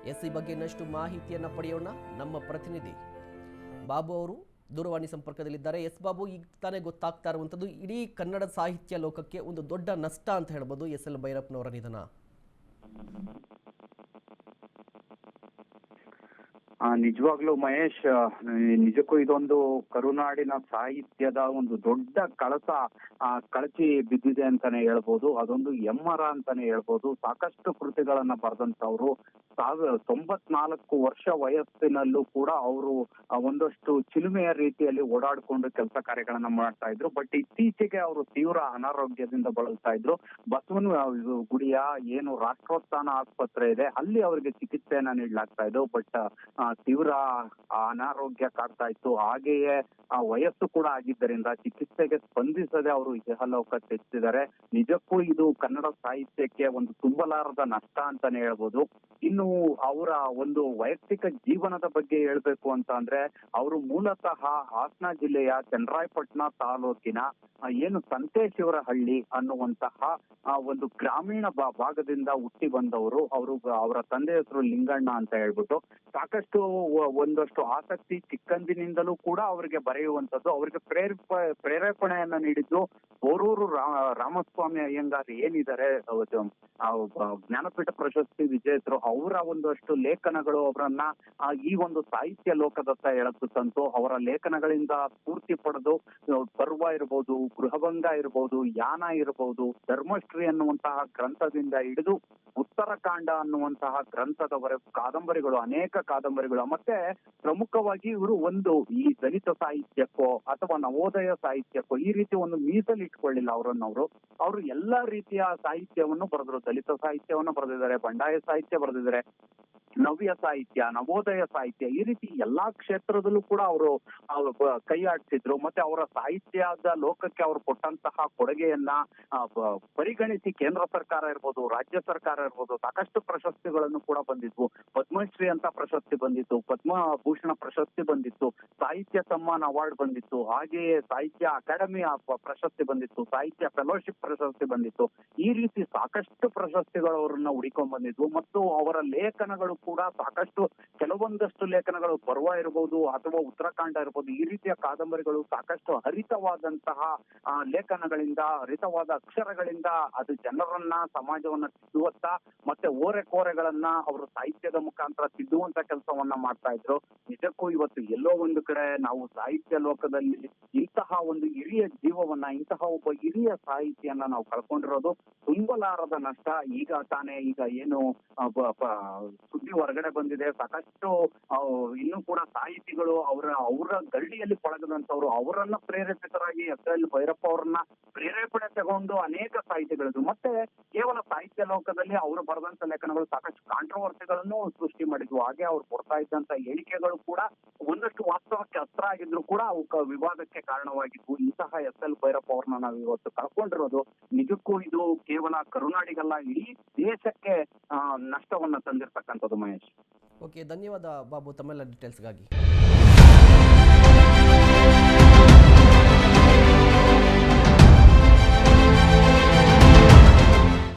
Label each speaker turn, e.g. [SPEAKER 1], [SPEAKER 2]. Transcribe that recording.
[SPEAKER 1] ಈ ಬಗ್ಗೆ ಇನ್ನಷ್ಟು ಮಾಹಿತಿಯನ್ನು ಪಡೆಯೋಣ. ನಮ್ಮ ಪ್ರತಿನಿಧಿ ಬಾಬು ಅವರು ದೂರವಾಣಿ ಸಂಪರ್ಕದಲ್ಲಿದ್ದಾರೆ. ಬಾಬು, ಈಗ ತಾನೇ ಗೊತ್ತಾಗ್ತಾ ಇರುವಂಥದ್ದು ಇಡೀ ಕನ್ನಡ ಸಾಹಿತ್ಯ ಲೋಕಕ್ಕೆ ಒಂದು ದೊಡ್ಡ ನಷ್ಟ ಅಂತ ಹೇಳ್ಬೋದು ಎಲ್ ಭೈರಪ್ಪನವರ ನಿಧನ.
[SPEAKER 2] ನಿಜವಾಗ್ಲೂ ಮಹೇಶ್, ನಿಜಕ್ಕೂ ಇದೊಂದು ಕರುನಾಡಿನ ಸಾಹಿತ್ಯದ ಒಂದು ದೊಡ್ಡ ಕಳಚಿ ಬಿದ್ದಿದೆ ಅಂತಾನೆ ಹೇಳ್ಬೋದು. ಅದೊಂದು ಎಮ್ಮರ ಅಂತಾನೆ ಹೇಳ್ಬೋದು. ಸಾಕಷ್ಟು ಕೃತಿಗಳನ್ನ ಬರೆದಂತವ್ರು, 94 ವರ್ಷ ವಯಸ್ಸಿನಲ್ಲೂ ಕೂಡ ಅವರು ಒಂದಷ್ಟು ಚಿಲುಮೆಯ ರೀತಿಯಲ್ಲಿ ಓಡಾಡ್ಕೊಂಡು ಕೆಲಸ ಕಾರ್ಯಗಳನ್ನ ಮಾಡ್ತಾ ಇದ್ರು. ಬಟ್ ಇತ್ತೀಚೆಗೆ ಅವರು ತೀವ್ರ ಅನಾರೋಗ್ಯದಿಂದ ಬಳಲ್ತಾ ಇದ್ರು. ಬಸವನ ಗುಡಿಯ ಏನು ರಾಷ್ಟ್ರೋತ್ಥಾನ ಆಸ್ಪತ್ರೆ ಇದೆ, ಅಲ್ಲಿ ಅವರಿಗೆ ಚಿಕಿತ್ಸೆಯನ್ನ ನೀಡಲಾಗ್ತಾ ಇದ್ದು. ಬಟ್ ತೀವ್ರ ಅನಾರೋಗ್ಯ ಕಾಡ್ತಾ ಇತ್ತು. ಹಾಗೆಯೇ ವಯಸ್ಸು ಕೂಡ ಆಗಿದ್ದರಿಂದ ಚಿಕಿತ್ಸೆಗೆ ಸ್ಪಂದಿಸದೆ ಅವರು ಇಹಲೋಕ ತೆತ್ತಿದ್ದಾರೆ. ನಿಜಕ್ಕೂ ಇದು ಕನ್ನಡ ಸಾಹಿತ್ಯಕ್ಕೆ ಒಂದು ತುಂಬಲಾರದ ನಷ್ಟ ಅಂತಾನೆ ಹೇಳ್ಬೋದು. ಇನ್ನು ಅವರ ಒಂದು ವೈಯಕ್ತಿಕ ಜೀವನದ ಬಗ್ಗೆ ಹೇಳ್ಬೇಕು ಅಂತ ಅಂದ್ರೆ, ಅವರು ಮೂಲತಃ ಹಾಸನ ಜಿಲ್ಲೆಯ ಚನ್ನರಾಯಪಟ್ಟಣ ತಾಲೂಕಿನ ಏನು ಸಂತೇಶಿವರಹಳ್ಳಿ ಅನ್ನುವಂತಹ ಒಂದು ಗ್ರಾಮೀಣ ಭಾಗದಿಂದ ಹುಟ್ಟಿ ಬಂದವರು. ಅವರ ತಂದೆ ಹೆಸರು ಲಿಂಗಣ್ಣ ಅಂತ ಹೇಳ್ಬಿಟ್ಟು ಸಾಕಷ್ಟು ಒಂದಷ್ಟು ಆಸಕ್ತಿ ಚಿಕ್ಕಂದಿನಿಂದಲೂ ಕೂಡ ಅವರಿಗೆ ಬರೆಯುವಂತದ್ದು. ಅವರಿಗೆ ಪ್ರೇರೇಪಣೆಯನ್ನ ನೀಡಿದ್ದು ಬೋರೂರು ರಾಮಸ್ವಾಮಿ ಅಯ್ಯಂಗಾರ್ ಏನಿದ್ದಾರೆ, ಜ್ಞಾನಪೀಠ ಪ್ರಶಸ್ತಿ ವಿಜೇತರು, ಅವರ ಒಂದಷ್ಟು ಲೇಖನಗಳು ಅವರನ್ನ ಈ ಒಂದು ಸಾಹಿತ್ಯ ಲೋಕದತ್ತ ಎಳೆದು ತಂತು. ಅವರ ಲೇಖನಗಳಿಂದ ಸ್ಫೂರ್ತಿ ಪಡೆದು ಪರ್ವ ಇರಬಹುದು, ಗೃಹಭಂಗ ಇರಬಹುದು, ಯಾನ ಇರಬಹುದು, ಧರ್ಮಶ್ರೀ ಅನ್ನುವಂತಹ ಗ್ರಂಥದಿಂದ ಹಿಡಿದು ಉತ್ತರಕಾಂಡ ಅನ್ನುವಂತಹ ಗ್ರಂಥದವರೆಗೂ ಕಾದಂಬರಿಗಳು, ಅನೇಕ ಕಾದಂಬರಿಗಳು. ಮತ್ತೆ ಪ್ರಮುಖವಾಗಿ ಇವರು ಒಂದು ಈ ದಲಿತ ಸಾಹಿತ್ಯಕ್ಕೋ ಅಥವಾ ನವೋದಯ ಸಾಹಿತ್ಯಕ್ಕೋ ಈ ರೀತಿ ಒಂದು ಮೀಸಲಿಟ್ಕೊಳ್ಳಿಲ್ಲ ಅವರು ಎಲ್ಲಾ ರೀತಿಯ ಸಾಹಿತ್ಯವನ್ನು ಬರೆದ್ರು. ದಲಿತ ಸಾಹಿತ್ಯವನ್ನು ಬರೆದಿದ್ದಾರೆ, ಬಂಡಾಯ ಸಾಹಿತ್ಯ ಬರೆದಿದ್ದಾರೆ, ನವ್ಯ ಸಾಹಿತ್ಯ, ನವೋದಯ ಸಾಹಿತ್ಯ, ಈ ರೀತಿ ಎಲ್ಲಾ ಕ್ಷೇತ್ರದಲ್ಲೂ ಕೂಡ ಅವರು ಕೈ ಆಡಿಸಿದ್ರು. ಮತ್ತೆ ಅವರ ಸಾಹಿತ್ಯದ ಲೋಕಕ್ಕೆ ಅವರು ಕೊಟ್ಟಂತಹ ಕೊಡುಗೆಯನ್ನ ಪರಿಗಣಿಸಿ ಕೇಂದ್ರ ಸರ್ಕಾರ ಇರ್ಬೋದು, ರಾಜ್ಯ ಸರ್ಕಾರ ಇರ್ಬೋದು, ಸಾಕಷ್ಟು ಪ್ರಶಸ್ತಿಗಳನ್ನು ಕೂಡ ಬಂದಿದ್ವು. ಪದ್ಮಶ್ರೀ ಅಂತ ಪ್ರಶಸ್ತಿ ಬಂದಿತ್ತು, ಪದ್ಮಭೂಷಣ ಪ್ರಶಸ್ತಿ ಬಂದಿತ್ತು, ಸಾಹಿತ್ಯ ಸಮ್ಮಾನ್ ಅವಾರ್ಡ್ ಬಂದಿತ್ತು, ಹಾಗೆಯೇ ಸಾಹಿತ್ಯ ಅಕಾಡೆಮಿ ಪ್ರಶಸ್ತಿ ಬಂದಿತ್ತು, ಸಾಹಿತ್ಯ ಫೆಲೋಶಿಪ್ ಪ್ರಶಸ್ತಿ ಬಂದಿತ್ತು. ಈ ರೀತಿ ಸಾಕಷ್ಟು ಪ್ರಶಸ್ತಿಗಳು ಅವರನ್ನ ಹುಡಿಕೊಂಡ್ ಬಂದಿದ್ವು. ಮತ್ತು ಅವರ ಲೇಖನಗಳು ಕೂಡ ಸಾಕಷ್ಟು, ಕೆಲವೊಂದಷ್ಟು ಲೇಖನಗಳು ಪರ್ವ ಇರಬಹುದು ಅಥವಾ ಉತ್ತರಾಖಂಡ ಇರಬಹುದು, ಈ ರೀತಿಯ ಕಾದಂಬರಿಗಳು ಸಾಕಷ್ಟು ಹರಿತವಾದಂತಹ ಲೇಖನಗಳಿಂದ, ಹರಿತವಾದ ಅಕ್ಷರಗಳಿಂದ ಅದು ಜನರನ್ನ, ಸಮಾಜವನ್ನ ತಿದ್ದುವತ್ತ ಮತ್ತೆ ಓರೆಕೋರೆಗಳನ್ನ ಅವರು ಸಾಹಿತ್ಯದ ಮುಖಾಂತರ ತಿದ್ದುವಂತ ಕೆಲಸವನ್ನ ಮಾಡ್ತಾ ಇದ್ರು. ನಿಜಕ್ಕೂ ಇವತ್ತು ಎಲ್ಲೋ ಒಂದು ಕಡೆ ನಾವು ಸಾಹಿತ್ಯ ಲೋಕದಲ್ಲಿ ಇಂತಹ ಒಂದು ಹಿರಿಯ ಜೀವವನ್ನ, ಇಂತಹ ಒಬ್ಬ ಹಿರಿಯ ಸಾಹಿತಿಯನ್ನ ನಾವು ಕಳ್ಕೊಂಡಿರೋದು ತುಂಬಲಾರದ ನಷ್ಟ. ಈಗ ಏನು ಸುದ್ದಿ ಹೊರಗಡೆ ಬಂದಿದೆ, ಸಾಕಷ್ಟು ಇನ್ನೂ ಕೂಡ ಸಾಹಿತಿಗಳು ಅವರ ಗರಡಿಯಲ್ಲಿ ಪಳಗದಂತವ್ರು, ಅವರನ್ನ ಪ್ರೇರೇಪಿತರಾಗಿ ಎಲ್ ಭೈರಪ್ಪ ಅವರನ್ನ ಪ್ರೇರೇಪಣೆ ತಗೊಂಡು ಅನೇಕ ಸಾಹಿತಿಗಳಿದ್ರು. ಮತ್ತೆ ಕೇವಲ ಸಾಹಿತ್ಯ ಲೋಕದಲ್ಲಿ ಅವರು ಬರೆದಂತ ಲೇಖನಗಳು ಸಾಕಷ್ಟು ಕಾಂಟ್ರವರ್ಸಿಗಳನ್ನು ಸೃಷ್ಟಿ ಮಾಡಿದ್ವು. ಹಾಗೆ ಅವ್ರು ಕೊಡ್ತಾ ಇದ್ದಂತ ಹೇಳಿಕೆಗಳು ಕೂಡ ಒಂದಷ್ಟು ವಾಸ್ತವಕ್ಕೆ ಹತ್ರ ಆಗಿದ್ರು ಕೂಡ ಅವು ವಿವಾದಕ್ಕೆ ಕಾರಣವಾಗಿದ್ವು. ಇಂತಹ ಎಲ್ ಭೈರಪ್ಪ ಅವ್ರನ್ನ ನಾವು ಇವತ್ತು ಕಳ್ಕೊಂಡಿರೋದು ನಿಜಕ್ಕೂ ಇದು ಕೇವಲ ಕರುನಾಡಿಗಲ್ಲ, ಇಡೀ ದೇಶಕ್ಕೆ ನಷ್ಟವನ್ನ ತಂದಿರ್ತಕ್ಕಂಥದ್ದು ಮಹೇಶ್.
[SPEAKER 1] ಓಕೆ, ಧನ್ಯವಾದ ಬಾಬು ತಮ್ಮೆಲ್ಲ ಡೀಟೇಲ್ಸ್ಗಾಗಿ.